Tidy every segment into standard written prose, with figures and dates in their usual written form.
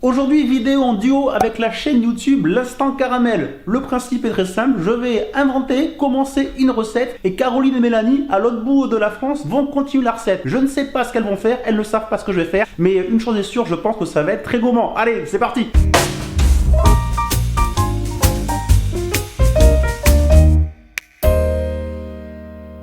Aujourd'hui, vidéo en duo avec la chaîne YouTube L'Instant Caramel. Le principe est très simple, je vais inventer, commencer une recette et Caroline et Mélanie, à l'autre bout de la France, vont continuer la recette. Je ne sais pas ce qu'elles vont faire, elles ne savent pas ce que je vais faire, mais une chose est sûre, je pense que ça va être très gourmand. Allez, c'est parti!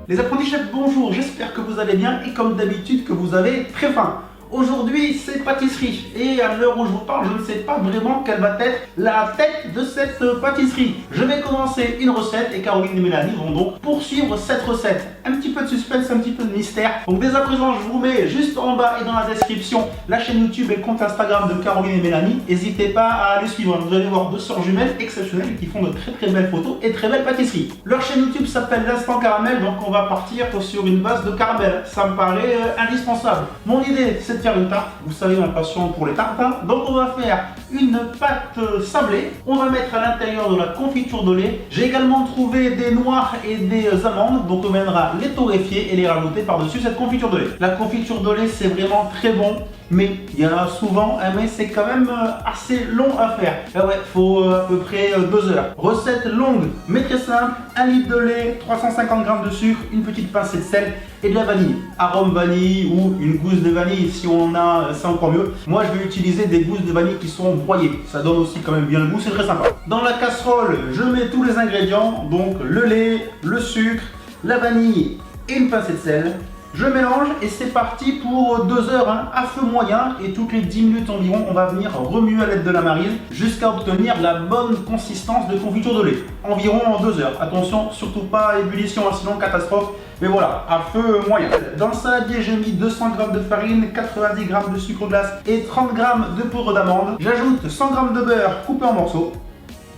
Les apprentis chefs, bonjour, j'espère que vous allez bien et comme d'habitude que vous avez très faim. Aujourd'hui, c'est pâtisserie et à l'heure où je vous parle, je ne sais pas vraiment quelle va être la tête de cette pâtisserie. Je vais commencer une recette et Caroline et Mélanie vont donc poursuivre cette recette. Un petit peu de suspense, un petit peu de mystère. Donc dès à présent, je vous mets juste en bas et dans la description la chaîne YouTube et le compte Instagram de Caroline et Mélanie. N'hésitez pas à les suivre. Vous allez voir deux sœurs jumelles exceptionnelles qui font de très belles photos et très belles pâtisseries. Leur chaîne YouTube s'appelle L'Instant Caramel, donc on va partir sur une base de caramel. Ça me paraît indispensable. Mon idée, c'est de faire une tarte. Vous savez ma passion pour les tartes. Donc on va faire une pâte sablée. On va mettre à l'intérieur de la confiture de lait. J'ai également trouvé des noix et des amandes. Donc on viendra les torréfier et les rajouter par-dessus cette confiture de lait. La confiture de lait, c'est vraiment très bon. Mais il y en a souvent, mais c'est quand même assez long à faire. Ah ouais, faut à peu près 2 heures. Recette longue, mais très simple. 1 litre de lait, 350 g de sucre, une petite pincée de sel et de la vanille. Arôme vanille ou une gousse de vanille si on en a, c'est encore mieux. Moi, je vais utiliser des gousses de vanille qui sont broyées. Ça donne aussi quand même bien le goût, c'est très sympa. Dans la casserole, je mets tous les ingrédients. Donc le lait, le sucre, la vanille et une pincée de sel. Je mélange et c'est parti pour 2 heures à feu moyen et toutes les 10 minutes environ on va venir remuer à l'aide de la marine jusqu'à obtenir la bonne consistance de confiture de lait. Environ 2 heures. Attention, surtout pas ébullition, sinon catastrophe. Mais voilà, à feu moyen. Dans le saladier, j'ai mis 200 g de farine, 90 g de sucre glace et 30 g de poudre d'amande. J'ajoute 100 g de beurre coupé en morceaux.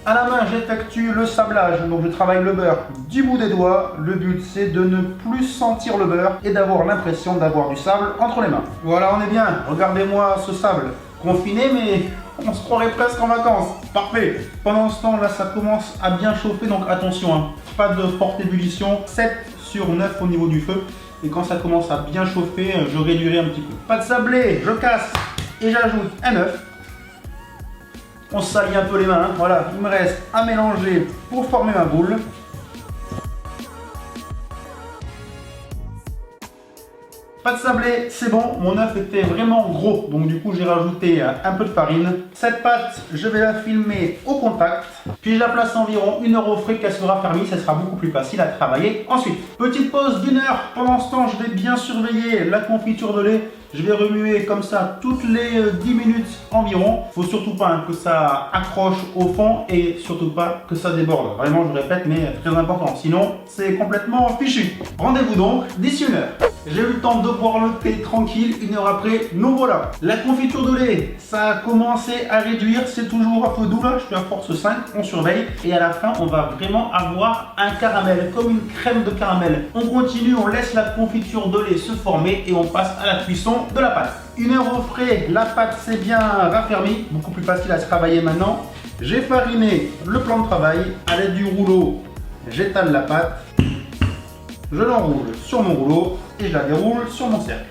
À la main, j'effectue le sablage, donc je travaille le beurre du bout des doigts. Le but, c'est de ne plus sentir le beurre et d'avoir l'impression d'avoir du sable entre les mains. Voilà, on est bien. Regardez-moi ce sable. Confiné, mais on se croirait presque en vacances. Parfait. Pendant ce temps, là, ça commence à bien chauffer, donc attention, pas de forte ébullition. 7 sur 9 au niveau du feu. Et quand ça commence à bien chauffer, je réduirai un petit peu. Pas de sablé, je casse et j'ajoute un œuf. On se salit un peu les mains, voilà, il me reste à mélanger pour former ma boule. Pas de sablé, c'est bon, mon œuf était vraiment gros, donc du coup j'ai rajouté un peu de farine. Cette pâte, je vais la filmer au contact, puis je la place environ 1 heure au frais qu'elle sera fermée, ça sera beaucoup plus facile à travailler ensuite. Petite pause d'1 heure, pendant ce temps je vais bien surveiller la confiture de lait. Je vais remuer comme ça toutes les 10 minutes environ. Faut surtout pas que ça accroche au fond et surtout pas que ça déborde. Vraiment, je répète, mais très important. Sinon, c'est complètement fichu. Rendez-vous donc d'ici 1 heure. J'ai eu le temps de boire le thé tranquille. 1 heure après, nous voilà. La confiture de lait, ça a commencé à réduire. C'est toujours à feu doux là. Je suis à force 5. On surveille. Et à la fin, on va vraiment avoir un caramel, comme une crème de caramel. On continue, on laisse la confiture de lait se former et on passe à la cuisson de la pâte. 1 heure au frais, la pâte s'est bien raffermie, beaucoup plus facile à se travailler maintenant. J'ai fariné le plan de travail, à l'aide du rouleau, j'étale la pâte, je l'enroule sur mon rouleau et je la déroule sur mon cercle.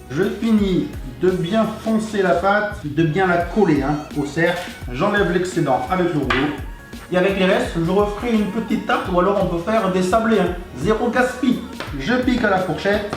Je finis de bien foncer la pâte, de bien la coller au cercle, j'enlève l'excédent avec le rouleau. Et avec les restes, je referai une petite tarte ou alors on peut faire des sablés, zéro gaspille. Je pique à la fourchette.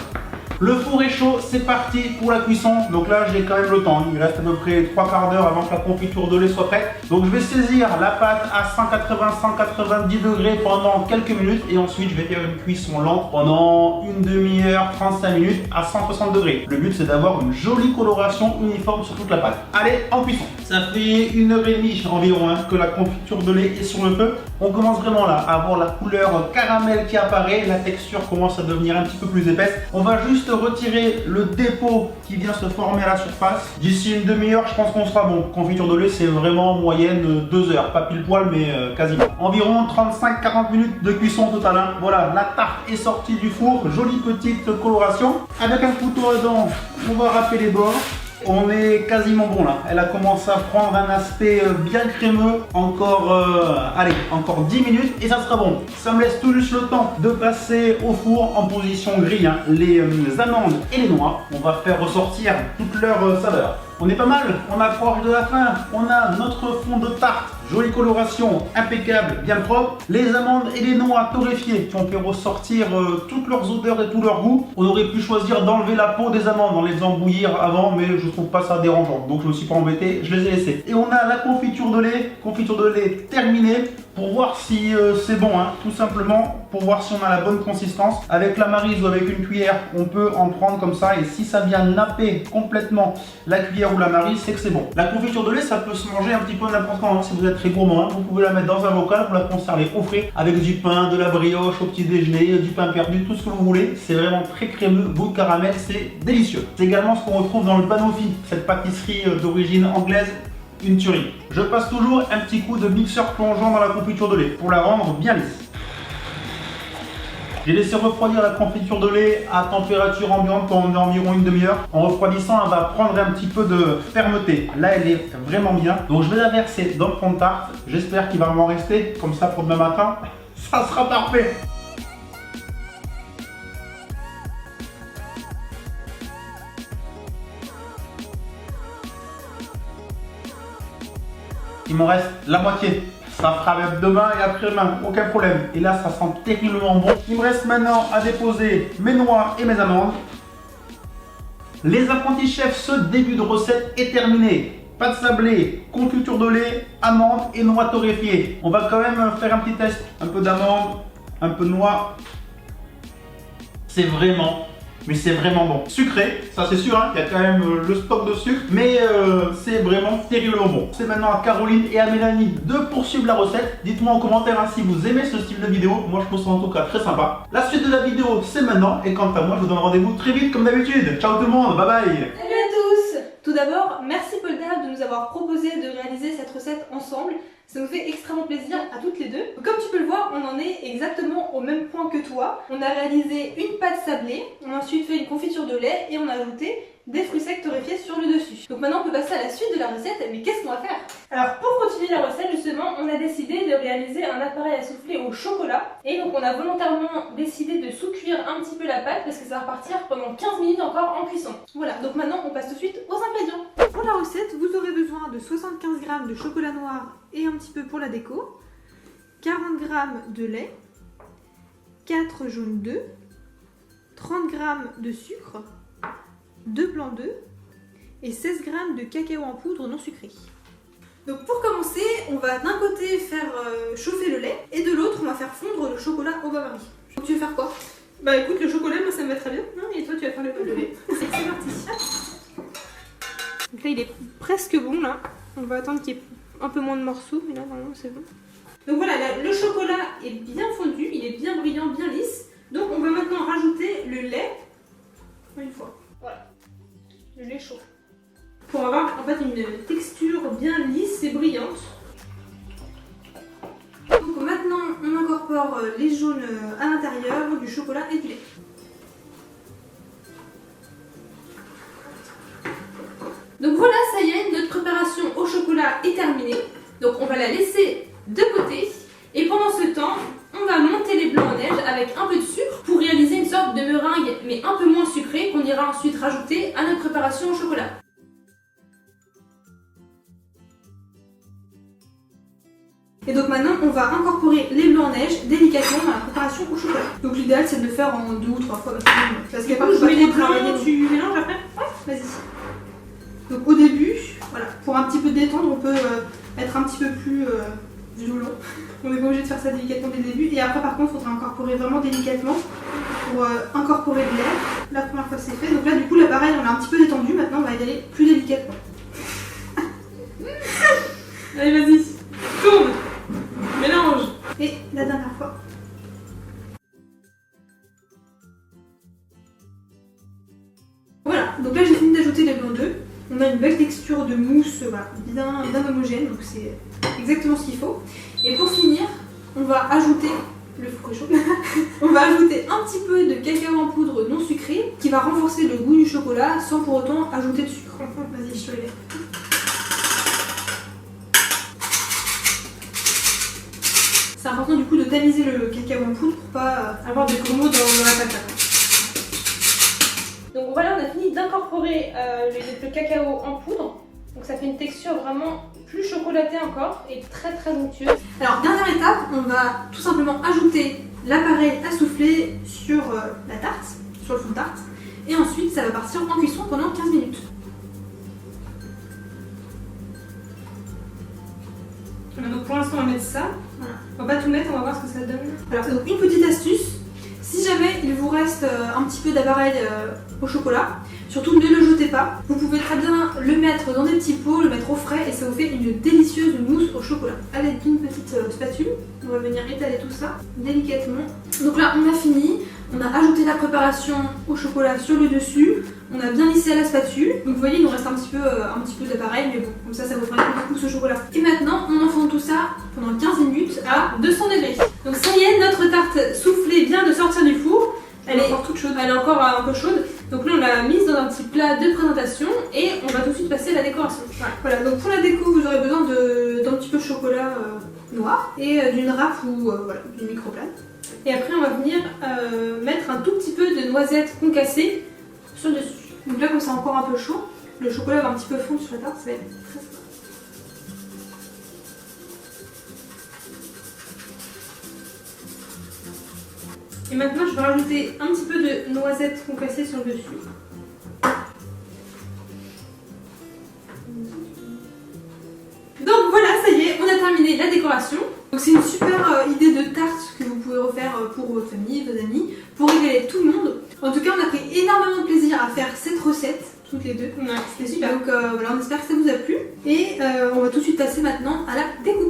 Le four est chaud, c'est parti pour la cuisson. Donc là, j'ai quand même le temps. Il reste à peu près 3/4 d'heure avant que la confiture de lait soit prête. Donc je vais saisir la pâte à 180-190 degrés pendant quelques minutes. Et ensuite, je vais faire une cuisson lente pendant une demi-heure, 35 minutes à 160 degrés. Le but, c'est d'avoir une jolie coloration uniforme sur toute la pâte. Allez, en cuisson. Ça fait 1h30 environ que la confiture de lait est sur le feu. On commence vraiment là à avoir la couleur caramel qui apparaît. La texture commence à devenir un petit peu plus épaisse. On va juste retirer le dépôt qui vient se former à la surface. D'ici une demi-heure, je pense qu'on sera bon. Confiture de lait, c'est vraiment en moyenne 2 heures. Pas pile poil, mais quasiment. Environ 35-40 minutes de cuisson totale. Voilà, la tarte est sortie du four. Jolie petite coloration. Avec un couteau à dents, on va râper les bords. On est quasiment bon là. Elle a commencé à prendre un aspect bien crémeux. Encore, allez, encore 10 minutes et ça sera bon. Ça me laisse tout juste le temps de passer au four en position grille. Les amandes et les noix. On va faire ressortir toute leur saveur. On est pas mal, on approche de la fin. On a notre fond de tarte, jolie coloration, impeccable, bien propre. Les amandes et les noix torréfiées qui ont fait ressortir toutes leurs odeurs et tout leur goût. On aurait pu choisir d'enlever la peau des amandes en les faisant bouillir avant, mais je trouve pas ça dérangeant. Donc je me suis pas embêté, je les ai laissés. Et on a la confiture de lait terminée pour voir si c'est bon, hein, tout simplement pour voir si on a la bonne consistance. Avec la maryse ou avec une cuillère, on peut en prendre comme ça et si ça vient napper complètement la cuillère ou la maryse, c'est que c'est bon. La confiture de lait, ça peut se manger un petit peu n'importe quand, hein, si vous êtes très gourmand. Hein. Vous pouvez la mettre dans un bocal, vous la conservez au frais avec du pain, de la brioche au petit déjeuner, du pain perdu, tout ce que vous voulez. C'est vraiment très crémeux, goût de caramel, c'est délicieux. C'est également ce qu'on retrouve dans le Banoffee, cette pâtisserie d'origine anglaise. Une tuerie. Je passe toujours un petit coup de mixeur plongeant dans la confiture de lait pour la rendre bien lisse. J'ai laissé refroidir la confiture de lait à température ambiante pendant environ une demi-heure. En refroidissant, elle va prendre un petit peu de fermeté. Là, elle est vraiment bien. Donc, je vais la verser dans le fond de tarte. J'espère qu'il va m'en rester. Comme ça, pour demain matin, ça sera parfait. Il m'en reste la moitié. Ça fera même demain et après-demain, aucun problème. Et là, ça sent terriblement bon. Il me reste maintenant à déposer mes noix et mes amandes. Les apprentis chefs, ce début de recette est terminé. Pâte sablée, confiture de lait, amandes et noix torréfiées. On va quand même faire un petit test. Un peu d'amandes, un peu de noix. C'est vraiment... Mais c'est vraiment bon. Sucré, ça c'est sûr, hein, il y a quand même le stock de sucre, mais c'est vraiment terriblement bon. C'est maintenant à Caroline et à Mélanie de poursuivre la recette. Dites-moi en commentaire hein, si vous aimez ce style de vidéo. Moi je trouve ça en tout cas très sympa. La suite de la vidéo c'est maintenant, et quant à moi je vous donne rendez-vous très vite comme d'habitude. Ciao tout le monde, bye bye. Salut à tous. Tout d'abord, merci Polter de nous avoir proposé de réaliser cette recette ensemble. Ça nous fait extrêmement plaisir à toutes les deux. Comme tu peux le voir, on en est exactement au même point que toi. On a réalisé une pâte sablée, on a ensuite fait une confiture de lait et on a ajouté des fruits secs torréfiés sur le dessus. Donc maintenant on peut passer à la suite de la recette, mais qu'est-ce qu'on va faire? Alors pour continuer la recette justement, on a décidé de réaliser un appareil à souffler au chocolat. Et donc on a volontairement décidé de sous-cuire un petit peu la pâte parce que ça va repartir pendant 15 minutes encore en cuisson. Voilà, donc maintenant on passe tout de suite aux ingrédients. Pour la recette, vous aurez besoin de 75 g de chocolat noir et un petit peu pour la déco, 40 g de lait, 4 jaunes d'œufs, 30 g de sucre, 2 blancs d'œufs et 16 g de cacao en poudre non sucré. Donc pour commencer, on va d'un côté faire chauffer le lait et de l'autre on va faire fondre le chocolat au bain-marie. Donc tu veux faire quoi? Bah écoute, le chocolat, moi ça me va très bien. Et toi tu vas faire le pot de lait. C'est parti. Donc là il est presque bon là. On va attendre qu'il y ait un peu moins de morceaux, mais là normalement c'est bon. Donc voilà, là, le chocolat est bien fondu, il est bien brillant, bien lisse. Donc on va maintenant rajouter le lait une fois. Voilà, le lait chaud. Pour avoir en fait une texture bien lisse et brillante. Donc maintenant on incorpore les jaunes à l'intérieur, du chocolat et du lait. Donc voilà, ça y est, notre préparation au chocolat est terminée. Donc on va la laisser de côté. Et pendant ce temps, on va monter les blancs en neige avec un peu de sucre pour réaliser une sorte de meringue, mais un peu moins sucrée, qu'on ira ensuite rajouter à notre préparation au chocolat. Et donc maintenant, on va incorporer les blancs en neige délicatement dans la préparation au chocolat. Donc l'idéal, c'est de le faire en 2 ou 3 fois maximum. Parce que Je mets les blancs, tu mélanges après? Ouais, vas-y. Donc au début, voilà, pour un petit peu détendre, on peut être un petit peu plus violent. On n'est pas obligé de faire ça délicatement dès le début. Et après par contre, il faudra incorporer vraiment délicatement pour incorporer de l'air. La première fois c'est fait. Donc là du coup l'appareil on l'a un petit peu détendu, maintenant on va y aller plus délicatement. Allez vas-y, tourne, mélange. Et la dernière fois. Voilà, donc là j'ai fini d'ajouter les blancs d'œufs. On a une belle texture de mousse, voilà, bien homogène, donc c'est exactement ce qu'il faut. Et pour finir, on va ajouter le fruit chaud. On va ajouter un petit peu de cacao en poudre non sucré qui va renforcer le goût du chocolat sans pour autant ajouter de sucre. Vas-y, je te le mets. C'est important du coup de tamiser le cacao en poudre pour pas avoir des grumeaux dans la patate. Donc voilà, on a fini d'incorporer le cacao en poudre. Donc ça fait une texture vraiment plus chocolatée encore et très très onctueuse. Alors dernière étape, on va tout simplement ajouter l'appareil à souffler sur la tarte, sur le fond de tarte. Et ensuite ça va partir en cuisson pendant 15 minutes. Donc pour l'instant on va mettre ça. Voilà. On va pas tout mettre, on va voir ce que ça donne. Alors donc une petite astuce, si jamais il vous reste un petit peu d'appareil au chocolat, surtout ne le jetez pas. Vous pouvez très bien le mettre dans des petits pots, le mettre au frais et ça vous fait une délicieuse mousse au chocolat. À l'aide d'une petite spatule, on va venir étaler tout ça délicatement. Donc là on a fini, on a ajouté la préparation au chocolat sur le dessus, on a bien lissé à la spatule. Donc vous voyez il nous reste un petit peu d'appareil, mais bon, comme ça vous fera une mousse au chocolat. Et maintenant on enfourne tout ça pendant 15 minutes à 200 degrés. Donc ça y est, notre tarte soufflée vient de sortir du four. Elle est encore toute chaude, elle est encore un peu chaude. Donc là on l'a mise dans un petit plat de présentation et on va tout de suite passer à la décoration. Voilà, donc pour la déco vous aurez besoin d'un petit peu de chocolat noir et d'une rafle ou voilà, d'une microplane. Et après on va venir mettre un tout petit peu de noisettes concassées sur le dessus. Donc là comme c'est encore un peu chaud, le chocolat va un petit peu fondre sur la tarte, ça va être très sympa. Et maintenant je vais rajouter un petit peu de noisettes concassées sur le dessus. Donc voilà, ça y est, on a terminé la décoration. Donc c'est une super idée de tarte que vous pouvez refaire pour votre famille, vos amis, pour régaler tout le monde. En tout cas, on a pris énormément de plaisir à faire cette recette, toutes les deux. Ouais, c'était super. Donc voilà, on espère que ça vous a plu. Et on va tout de suite passer maintenant à la découverte.